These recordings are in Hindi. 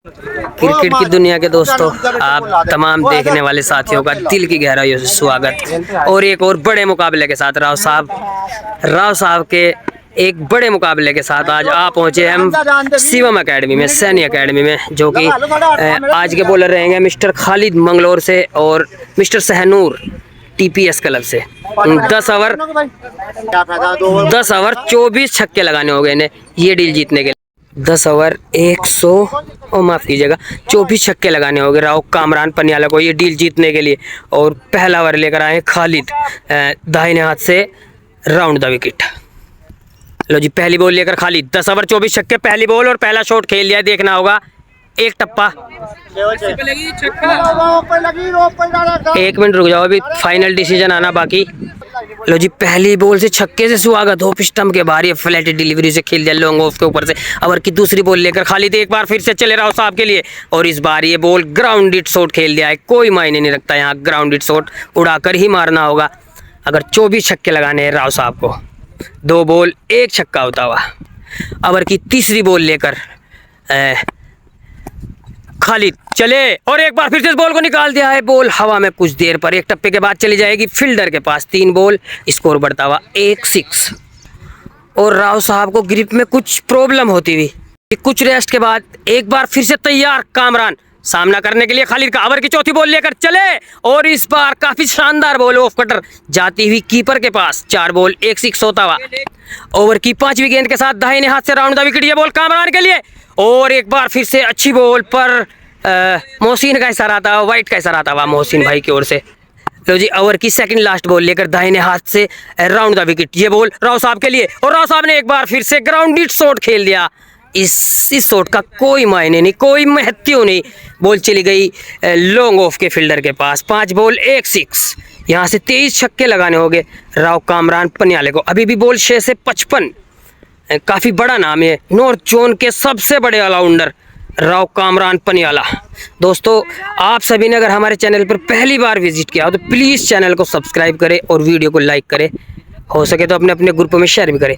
क्रिकेट की दुनिया के दोस्तों, आप तमाम देखने वाले साथियों का दिल की गहराइयों से स्वागत। और एक और बड़े मुकाबले के साथ राव साहब के एक बड़े मुकाबले के साथ आज आप पहुंचे हम शिवम एकेडमी में, सैनी एकेडमी में, जो कि आज के बॉलर रहेंगे मिस्टर खालिद मंगलोर से और मिस्टर सहनूर टीपीएस क्लब से। 10 ओवर 24 छक्के लगाने हो गए इन्हें ये डील जीतने के लिए। 10 ओवर 100 और माफ़ कीजिएगा 24 छक्के लगाने होंगे राव कामरान पनियाला को ये डील जीतने के लिए। और पहला ओवर लेकर आए खालिद दाहिने हाथ से राउंड द विकेट। लो जी, पहली बॉल लेकर खालिद, 10 ओवर 24 छक्के, पहली बॉल और पहला शॉट खेल लिया। देखना होगा एक टप्पा, 1 मिनट रुक जाओ, अभी फाइनल डिसीजन आना बाकी। लो जी, पहली बॉल से छक्के से स्वागत हो स्टंप के बाहर, ये फ्लैट डिलीवरी से खेल दिया लॉन्ग ऑफ के ऊपर से। ओवर की दूसरी बॉल लेकर खालिद एक बार फिर से चले राव साहब के लिए और इस बार ये बॉल ग्राउंडेड शॉट खेल दिया है। कोई मायने नहीं रखता, यहाँ ग्राउंडेड शॉट उड़ाकर ही मारना होगा अगर 24 छक्के लगाने हैं राव साहब को। 2 बॉल 1 छक्का होता हुआ। ओवर की तीसरी बॉल लेकर खालिद चले और एक बार फिर से इस बॉल को निकाल दिया है। बॉल हवा में कुछ देर पर एक टप्पे के बाद चली जाएगी फील्डर के पास। 3 बॉल, स्कोर बढ़ता हुआ 1-6। और राव साहब को ग्रिप में कुछ प्रॉब्लम होती हुई कुछ रेस्ट के बाद एक बार फिर से तैयार कामरान सामना करने के लिए खालिद का। ओवर की चौथी बॉल लेकर चले और इस बार काफी शानदार बॉल ऑफ कटर जाती हुई कीपर के पास। 4 बॉल 1-6 होता हुआ। ओवर की 5वीं गेंद के साथ दाहिने हाथ से राउंड द विकेट, ये बॉल कामरान के लिए और एक बार फिर से अच्छी बॉल पर मोहसिन का इशारा आता हुआ, वाइट का इशारा आता हुआ मोहसिन भाई की ओर से। लो जी, ओवर की सेकंड लास्ट बॉल लेकर दाहिने हाथ से राउंड द विकेट, ये बॉल राव साहब के लिए और राव साहब ने एक बार फिर से ग्राउंडेड शॉट खेल दिया। इस शॉट का कोई मायने नहीं, कोई महत्व नहीं। बॉल चली गई लॉन्ग ऑफ के फील्डर के पास। 5 बॉल 1-6। यहाँ से 23 छक्के लगाने होंगे राव कामरान पनियाले को। अभी भी बॉल 6 से 55, काफ़ी बड़ा नाम है। नॉर्थ जोन के सबसे बड़े ऑलराउंडर राव कामरान पनियाला। दोस्तों, आप सभी ने अगर हमारे चैनल पर पहली बार विजिट किया हो तो प्लीज़ चैनल को सब्सक्राइब करें और वीडियो को लाइक करें, हो सके तो अपने अपने ग्रुपों में शेयर भी करें।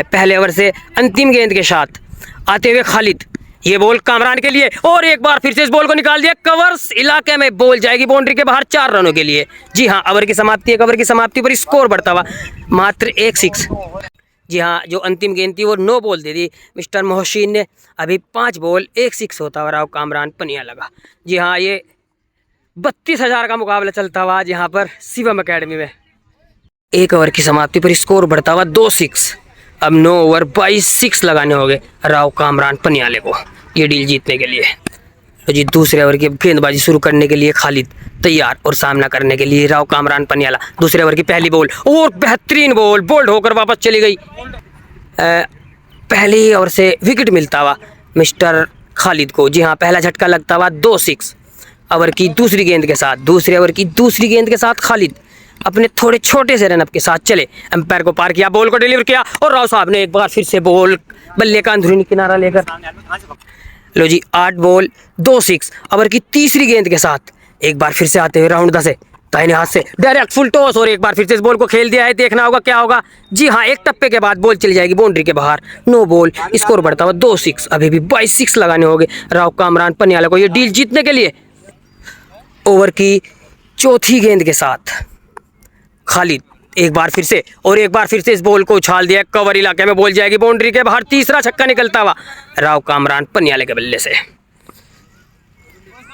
पहले ओवर से अंतिम गेंद के साथ आते हुए खालिद, ये बॉल कामरान के लिए और एक बार फिर से इस बॉल को निकाल दिया। कवर्स इलाके में बॉल जाएगी बाउंड्री के बाहर 4 रनों के लिए। जी हाँ, ओवर की समाप्ति, एक ओवर की समाप्ति पर स्कोर बढ़ता हुआ मात्र 1-6। जी हाँ, जो अंतिम गेंद थी वो 9 बॉल दे दी मिस्टर मोहसिन ने। अभी 5 बॉल 1-6 होता हुआ राव कामरान पनियाला लगा। जी हाँ, ये 32,000 का मुकाबला चलता हुआ आज यहाँ पर शिवम एकेडमी में। 1 ओवर की समाप्ति पर स्कोर बढ़ता हुआ 2-6। अब 9 ओवर 22 लगाने होंगे राव कामरान पनियाले को ये डील जीतने के लिए। तो जी, दूसरे ओवर की गेंदबाजी शुरू करने के लिए खालिद तैयार और सामना करने के लिए राव कामरान पनियाला। दूसरे ओवर की पहली बॉल और बेहतरीन बॉल बोल्ड होकर वापस चली गई। पहले ओवर से विकेट मिलता हुआ मिस्टर खालिद को। जी हाँ, पहला झटका लगता हुआ 2-6। ओवर की दूसरी गेंद के साथ, दूसरे ओवर की दूसरी गेंद के साथ खालिद अपने थोड़े छोटे से रनअप के साथ चले, एम्पायर को पार किया, बॉल को डिलीवर किया और राव साहब ने एक बार फिर से बॉल बल्ले का अंदरूनी किनारा लेकर। लो जी, 8 बॉल 2-6। ओवर की तीसरी गेंद के साथ एक बार फिर से आते हुए राउंड 10 से दाहिने हाथ से डायरेक्ट फुल टॉस और एक बार फिर से इस बॉल को खेल दिया है। देखना होगा क्या होगा। जी हाँ, एक टप्पे के बाद बॉल चली जाएगी बाउंड्री के बाहर। 9 बॉल, स्कोर बढ़ता हुआ 2-6। अभी भी 22 लगाने होंगे राव कामरान पनियाला को ये डील जीतने के लिए। ओवर की चौथी गेंद के साथ खालिद एक बार फिर से और एक बार फिर से इस बॉल को उछाल दिया। कवर इलाके में बॉल जाएगी बाउंड्री के बाहर। तीसरा छक्का निकलता हुआ राव कामरान पनियाले के बल्ले से।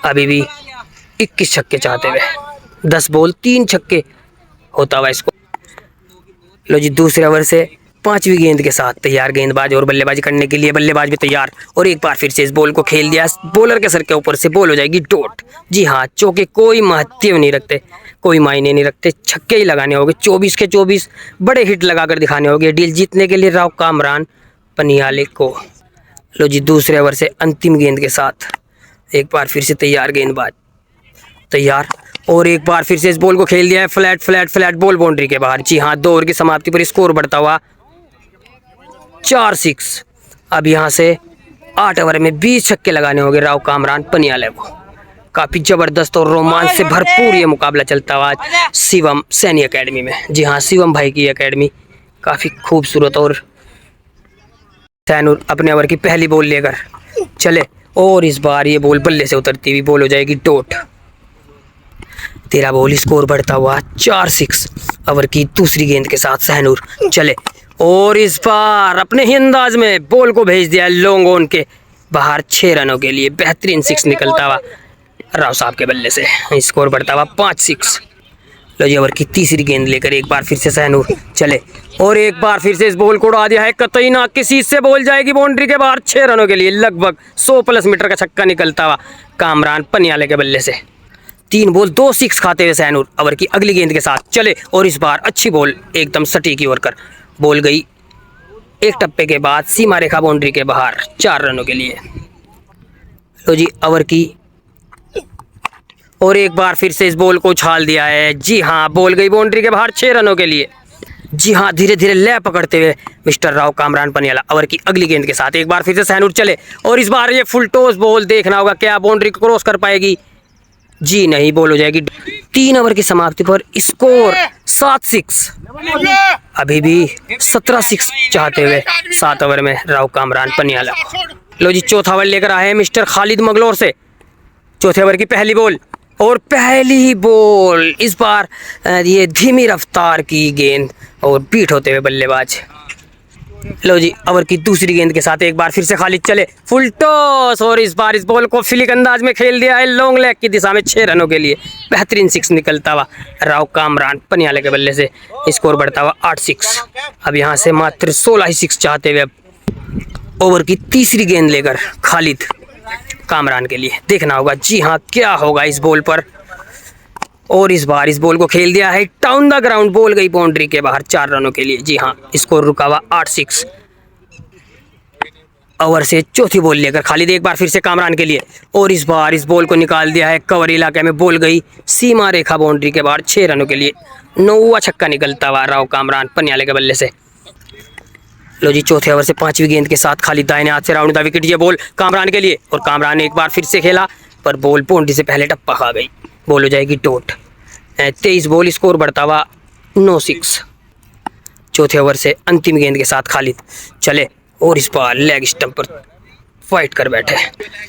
अभी भी 21 छक्के चाहते हुए 10 बॉल 3 छक्के होता हुआ इसको। लो जी, दूसरे ओवर से 5वीं गेंद के साथ तैयार गेंदबाज और बल्लेबाजी करने के लिए बल्लेबाज भी तैयार और एक बार फिर से इस बॉल को खेल दिया। बॉलर के सर के ऊपर से बॉल हो जाएगी डॉट। जी हाँ, चौके कोई महत्व नहीं रखते, कोई मायने नहीं रखते, छक्के ही लगाने होंगे। 24 के 24 बड़े हिट लगाकर दिखाने होंगे डील जीतने के लिए राव कामरान पनियाले को। लो जी, दूसरे ओवर से अंतिम गेंद के साथ एक बार फिर से तैयार गेंदबाज तैयार और एक बार फिर से इस बॉल को खेल दिया है। फ्लैट बॉल बाउंड्री के बाहर। जी हाँ, 2 ओवर की समाप्ति पर स्कोर बढ़ता हुआ 4-6। अब यहाँ से 8 ओवर में 20 छक्के लगाने होंगे राव कामरान पनियाले को। काफ़ी ज़बरदस्त और रोमांच से भरपूर ये मुकाबला चलता हुआ आज शिवम सैनी एकेडमी में। जी हाँ, शिवम भाई की एकेडमी काफ़ी खूबसूरत। और सैनूर अपने ओवर की पहली बॉल लेकर चले और इस बार ये बॉल बल्ले से उतरती हुई बॉल हो जाएगी डॉट। 13 बॉल, स्कोर बढ़ता हुआ 4-6। ओवर की दूसरी गेंद के साथ सहनूर चले और इस बार अपने ही अंदाज में बॉल को भेज दिया लॉन्ग ऑन के बाहर 6 रनों के लिए। बेहतरीन 6 निकलता हुआ राव साहब के बल्ले से, स्कोर बढ़ता हुआ 5-6। लो जी, ओवर की तीसरी गेंद लेकर एक बार फिर से सहनूर चले और एक बार फिर से इस बॉल को उड़ा दिया है कतई ना किसी से बॉल जाएगी बाउंड्री के बाहर 6 रनों के लिए। लगभग 100+ मीटर का छक्का निकलता हुआ कामरान पनियाले के बल्ले से। 3 बॉल 2 6 खाते हुए सहनूर ओवर की अगली गेंद के साथ चले और इस बार अच्छी बॉल एकदम सटीक की ओर कर बॉल गई एक टप्पे के बाद सीमा रेखा बाउंड्री के बाहर 4 रनों के लिए। लो जी, ओवर की और एक बार फिर से इस बॉल को उछाल दिया है। जी हाँ, बॉल गई बाउंड्री के बाहर 6 रनों के लिए। जी हाँ, धीरे धीरे लय पकड़ते हुए मिस्टर राव कामरान पनियाला ओवर की अगली गेंद के साथ एक बार फिर से सहनूर चले और इस बार ये फुल टॉस बॉल देखना होगा क्या बाउंड्री को क्रॉस कर पाएगी। जी नहीं, बॉल हो जाएगी। 3 ओवर की समाप्ति पर स्कोर 7-6। अभी भी 17-6 चाहते हुए 7 ओवर में राव कामरान पनियाला। लो जी, चौथा ओवर लेकर आए हैं मिस्टर खालिद मंगलोर से। चौथे ओवर की पहली बॉल और पहली बॉल इस बार ये धीमी रफ्तार की गेंद और बीट होते हुए बल्लेबाज। लो जी, ओवर की दूसरी गेंद के साथ एक बार फिर से खालिद चले फुल टॉस और इस बार इस बॉल को फ्लिक अंदाज में खेल दिया है लॉन्ग लेग की दिशा में 6 रनों के लिए। बेहतरीन 6 निकलता हुआ राव कामरान पनियाले के बल्ले से, स्कोर बढ़ता हुआ 8-6। अब यहाँ से मात्र 16 ही 6 चाहते हुए अब ओवर की तीसरी गेंद लेकर खालिद कामरान के लिए देखना होगा। जी हाँ, क्या होगा इस बॉल पर और इस बार इस बॉल को खेल दिया है डाउन द ग्राउंड, बॉल गई बाउंड्री के बाहर 4 रनों के लिए। जी हाँ, स्कोर रुका हुआ 8-6। ओवर से चौथी बॉल लेकर खालिद एक बार फिर से कामरान के लिए और इस बार इस बॉल को निकाल दिया है कवर इलाके में, बॉल गई सीमा रेखा बाउंड्री के बाहर 6 रनों के लिए। 9वां छक्का निकलता हुआ राव कामरान पनियाले के बल्ले से। लो जी, चौथे ओवर से 5वीं गेंद के साथ खालिद दाहिने हाथ से राउंड द विकेट, ये बॉल कामरान के लिए और कामरान ने एक बार फिर से खेला पर बॉल बाउंड्री से पहले टप्पा खा गई, बॉल हो जाएगी डॉट। 23 बॉल, स्कोर बढ़ता हुआ 9-6। चौथे ओवर से अंतिम गेंद के साथ खालिद चले और इस बार लेग स्टंप पर फाइट कर बैठे।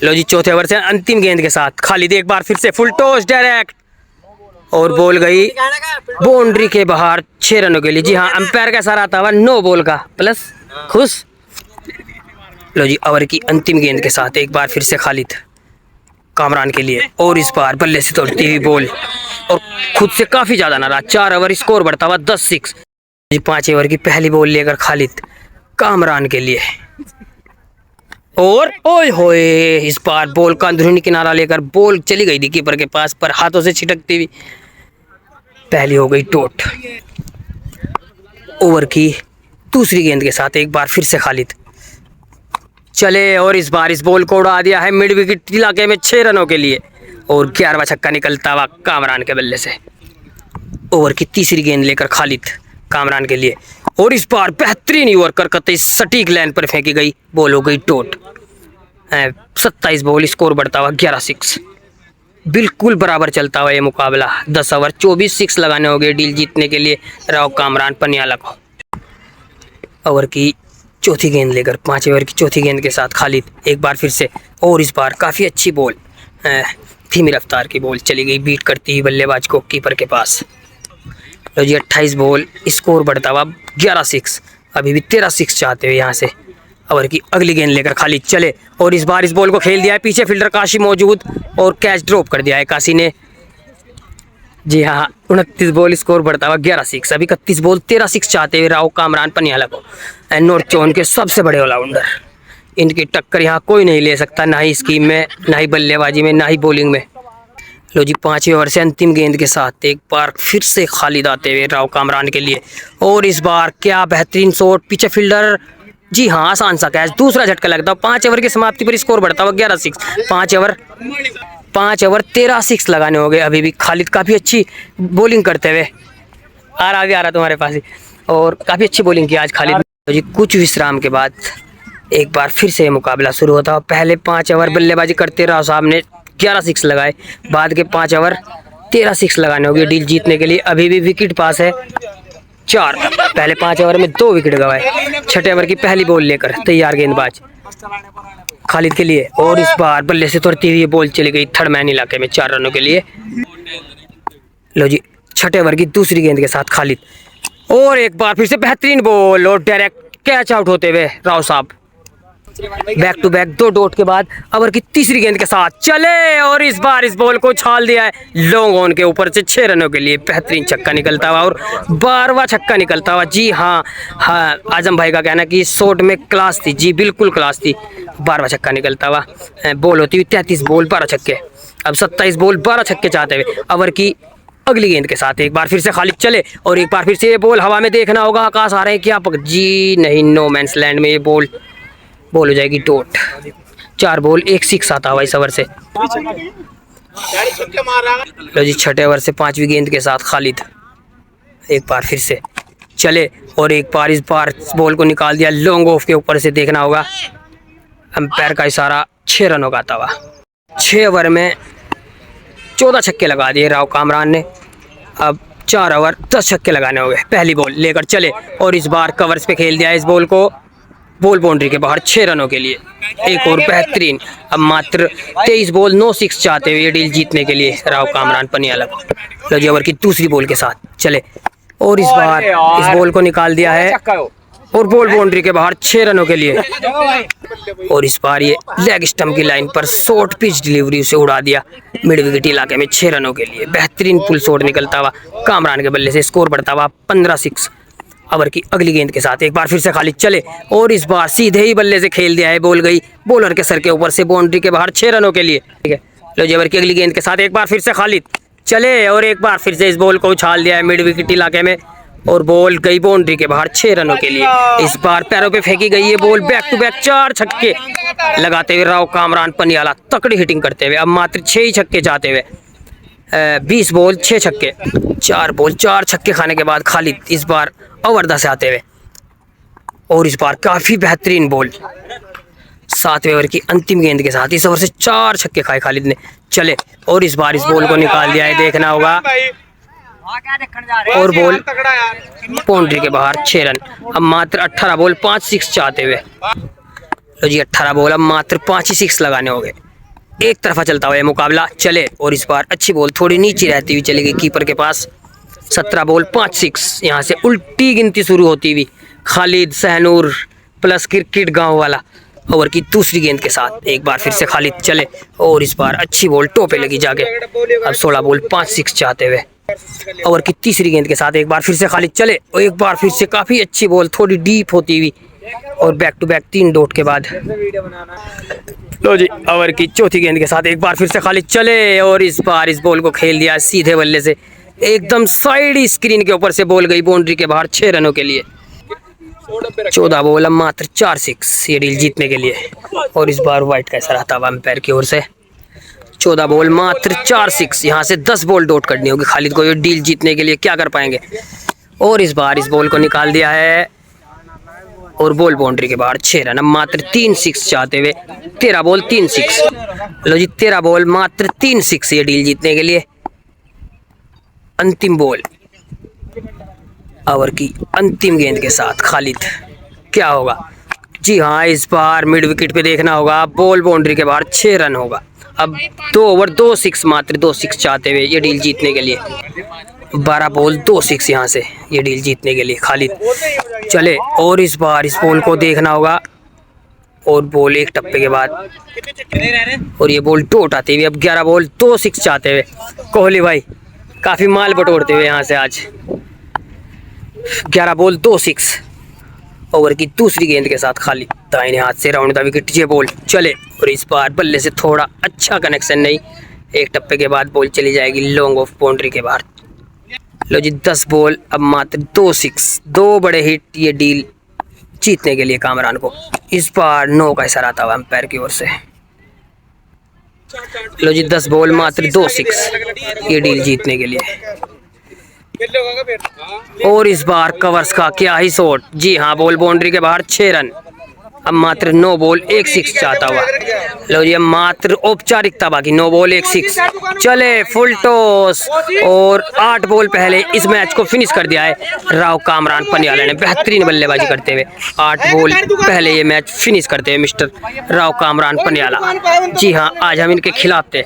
लो जी, चौथे ओवर से अंतिम गेंद के साथ खालिद एक बार फिर से फुल टॉस डायरेक्ट और बॉल गई बाउंड्री के बाहर 6 रनों के लिए। जी हाँ, अंपायर का इशारा आता हुआ 9 बॉल का प्लस खुश। लो जी, ओवर की अंतिम गेंद के साथ एक बार फिर से खालिद कामरान के लिए और इस बार बल्ले से तोड़ती हुई बॉल और खुद से काफ़ी ज़्यादा नाराज। 4 ओवर, स्कोर बढ़ता हुआ 10-6। जी, 5 ओवर की पहली बॉल लेकर खालिद कामरान के लिए और ओए होए इस बार बॉल का अंदरूनी किनारा लेकर बॉल चली गई थी कीपर के पास पर हाथों से छिटकती हुई पहली हो गई डॉट। ओवर की दूसरी गेंद के साथ एक बार फिर से खालिद चले और इस बार इस बॉल को उड़ा दिया है मिड विकेट इलाके में 6 रनों के लिए और 11वां छक्का निकलता हुआ कामरान के बल्ले से। ओवर की तीसरी गेंद लेकर खालिद कामरान के लिए और इस बार बेहतरीन ओवर कर कतई सटीक लाइन पर फेंकी गई, बॉल हो गई डॉट। 27 बॉल, स्कोर बढ़ता हुआ 11-6। बिल्कुल बराबर चलता हुआ ये मुकाबला। 10 ओवर 24 6 लगाने होंगे डील जीतने के लिए राव कामरान पनियाला को। ओवर की चौथी गेंद लेकर 5 ओवर की चौथी गेंद के साथ खालिद एक बार फिर से और इस बार काफ़ी अच्छी बॉल, धीमी रफ्तार की बॉल चली गई बीट करती हुई बल्लेबाज को कीपर के पास। लो जी, 28 बॉल, स्कोर बढ़ता हुआ 11-6। अभी भी 13-6 चाहते हुए यहाँ से ओवर की अगली गेंद लेकर खालिद चले और इस बार इस बॉल को खेल दिया है पीछे फील्डर काशी मौजूद और कैच ड्रॉप कर दिया है काशी ने। जी हाँ, 29 बॉल, स्कोर बढ़ता हुआ 11-6। अभी 31 बॉल 13-6 चाहते हुए राव कामरान पनियाला को। नॉर्थ जोन के सबसे बड़े ऑलराउंडर, इनकी टक्कर यहाँ कोई नहीं ले सकता, ना ही स्कीम में, ना ही बल्लेबाजी में, ना ही बॉलिंग में। लो जी, 5वें ओवर से अंतिम गेंद के साथ एक बार फिर से खालिद आते हुए राव कामरान के लिए और इस बार क्या बेहतरीन शॉट, पीछे फील्डर। जी हाँ, आसान सा कैच, दूसरा झटका लगता है। 5 ओवर की समाप्ति पर स्कोर बढ़ता हुआ 11-6। 5 ओवर 13-6 लगाने हो गए। अभी भी खालिद काफ़ी अच्छी बॉलिंग करते हुए आ रहा तुम्हारे पास ही और काफ़ी अच्छी बॉलिंग की आज खालिद। तो जी, कुछ विश्राम के बाद एक बार फिर से मुकाबला शुरू होता है। पहले 5 ओवर बल्लेबाजी करते राव साहब ने 11-6 लगाए, बाद के 5 ओवर 13-6 लगाने होंगे डील जीतने के लिए। अभी भी विकेट पास है 4। पहले 5 ओवर में 2 विकेट गंवाए। 6ठे ओवर की पहली बॉल लेकर तैयार गेंदबाज खालिद के लिए। और इस बार बल्ले से तोड़ती हुई बॉल चली गई थर्ड मैन इलाके में 4 रनों के लिए। लो जी, छठे ओवर की दूसरी गेंद के साथ खालिद, और एक बार फिर से बेहतरीन बॉल और डायरेक्ट कैच आउट होते हुए राव साहब। बैक टू बैक 2 डॉट के बाद ओवर की तीसरी गेंद के साथ चले, और इस बार इस बॉल को उछाल दिया है लॉन्ग ऑन के ऊपर से 6 रनों के लिए। बेहतरीन छक्का निकलता हुआ और 12वां छक्का निकलता हुआ। जी हाँ, आजम भाई का कहना कि शॉट में क्लास थी। जी बिल्कुल क्लास थी। 12वां छक्का निकलता हुआ। बॉल होती हुई 33 बॉल 12 छक्के, अब 27 बॉल 12 छक्के चाहते हुए ओवर की अगली गेंद के साथ एक बार फिर से खालिद चले, और एक बार फिर से ये बॉल हवा में देखना होगा आकाश आ रहे हैं क्या जी नहीं, नो मैंस लैंड में ये बॉल हो जाएगी डॉट। 4 बॉल 1 6 आता हुआ इस ओवर से। लो जी, छठे ओवर से 5वीं गेंद के साथ खालिद एक बार फिर से चले, और एक बार इस बॉल को निकाल दिया लॉन्ग ऑफ के ऊपर से। देखना होगा अंपायर का इशारा 6 रनों का आता हुआ। 6 ओवर में 14 छक्के लगा दिए राव कामरान ने। अब 4 ओवर 10 छक्के लगाने हो गए। पहली बॉल लेकर चले, और इस बार कवर्स पे खेल दिया इस बॉल को, बॉल बाउंड्री के बाहर 6 रनों के लिए। एक और बेहतरीन, अब मात्र 23 बॉल 9 6 चाहते हुए ये डील जीतने के लिए राव कामरान पनियाला। लो जी, ओवर की दूसरी बॉल के साथ चले, और इस बार इस बॉल को निकाल दिया है, और बॉल बाउंड्री के बाहर 6 रनों के लिए। और इस बार ये लेग स्टंप की लाइन पर शॉर्ट पिच डिलीवरी से उड़ा दिया मिड विकेट इलाके में 6 रनों के लिए। बेहतरीन पुल शॉट निकलता हुआ कामरान के बल्ले से, स्कोर बढ़ता हुआ 15 6। ओवर की अगली गेंद के साथ एक बार फिर से खालिद चले, और इस बार सीधे ही बल्ले से खेल दिया है, बॉल गई बॉलर के सर के ऊपर से बाउंड्री के बाहर 6 रनों के लिए। ठीक है, लो जी, ओवर की अगली गेंद के साथ एक बार फिर से खालिद चले, और एक बार फिर से इस बॉल को उछाल दिया है मिड विकेट इलाके में, और बॉल गई बाउंड्री के बाहर 6 रनों के लिए। इस बार पैरों पे फेंकी गई ये बॉल बैक टू बैक 4 छक्के लगाते हुए राव कामरान पनियाला तकड़ी हिटिंग करते हुए अब मात्र 6 ही छक्के चाहते हुए 20 बॉल 6 छक्के, 4 बॉल 4 छक्के खाने के बाद खालिद इस बार ओवर 10 आते हुए, और इस बार काफी बेहतरीन बॉल 7वें ओवर की अंतिम गेंद के साथ इस ओवर से 4 छक्के खाए खालिद ने। चले, और इस बार इस बॉल को निकाल दिया है, देखना होगा, और बॉल बाउंड्री के बाहर 6 रन। अब मात्र 18 बॉल 5 6 चाहते हुए, लो जी 18 बॉल अब मात्र 5 ही 6 लगाने हो गए। एक तरफा चलता हुआ मुकाबला। चले, और इस बार अच्छी बॉल थोड़ी नीचे रहती हुई चली गई कीपर के पास। 17 बॉल 5 6। यहाँ से उल्टी गिनती शुरू होती हुई खालिद, सहनूर प्लस क्रिकेट गांव वाला। ओवर की दूसरी गेंद के साथ एक बार फिर से खालिद चले, और इस बार अच्छी बॉल टोपे लगी जाके। अब 16 बॉल 5 6 चाहते हुए ओवर की तीसरी गेंद के साथ एक बार फिर से खालिद चले, और एक बार फिर से काफी अच्छी बॉल थोड़ी डीप होती हुई, और बैक टू बैक 3 डॉट के बाद लो जी, ओवर की चौथी गेंद के साथ एक बार फिर से खालिद चले, और इस बार इस बॉल को खेल दिया सीधे बल्ले से, एकदम साइड स्क्रीन के ऊपर से बॉल गई बाउंड्री के बाहर 6 रनों के लिए। 14 बॉल अब मात्र 4 6 ये डील जीतने के लिए, और इस बार वाइट का असर आता हुआ अंपायर की ओर से। 14 बॉल मात्र 4 6। यहाँ से 10 बॉल डॉट करनी होगी खालिद को ये डील जीतने के लिए, क्या कर पाएंगे। और इस बार इस बॉल को निकाल दिया है, और बॉल बाउंड्री के बाहर 6 रन। अब मात्र 3 6 चाहते हुए 13 बॉल 3 6। लो जी, 13 बॉल मात्र 3 6 ये डील जीतने के लिए। अंतिम बॉल ओवर की अंतिम गेंद के साथ खालिद, क्या होगा। जी हाँ, इस बार मिड विकेट पे देखना होगा, बॉल बाउंड्री के बाहर 6 रन होगा। अब 2 ओवर 2 6 मात्र 2 6 चाहते हुए ये डील जीतने के लिए। 12 बॉल 2 6 यहाँ से ये डील जीतने के लिए खालिद चले, और इस बार इस बॉल को देखना होगा, और बॉल एक टप्पे के बाद, और ये बॉल डॉट आती हुई अब 11 बॉल 2 6 चाहते हुए कोहली भाई काफी माल बटोरते हुए यहाँ से आज 11 बॉल 2 6। ओवर की दूसरी गेंद के साथ खालिद दाहिने हाथ से राउंड द विकेट ये बॉल चले, और इस बार बल्ले से थोड़ा अच्छा कनेक्शन नहीं, एक टप्पे के बाद बॉल चली जाएगी लॉन्ग ऑफ बाउंड्री के बाहर। लो जी, 10 बॉल अब मात्र 2 6, 2 बड़े हिट ये डील जीतने के लिए कामरान को। इस बार नो का इशारा आता हुआ अंपायर की ओर से। लो जी, 10 बॉल मात्र 2 6 ये डील जीतने के लिए, और इस बार कवर्स का क्या ही शॉट। जी हाँ, बॉल बाउंड्री के बाहर 6 रन। अब मात्र 9 बॉल 1 6 चाहता हुआ। लो जी, अब मात्र औपचारिकता बाकी, 9 बॉल 1 6। चले फुल टॉस और 8 बॉल पहले इस मैच को फिनिश कर दिया है राव कामरान पनियाला ने बेहतरीन बल्लेबाजी करते हुए। 8 बॉल पहले ये मैच फिनिश करते हुए मिस्टर राव कामरान पनियाला। जी हाँ, आज हम इनके खिलाफ थे।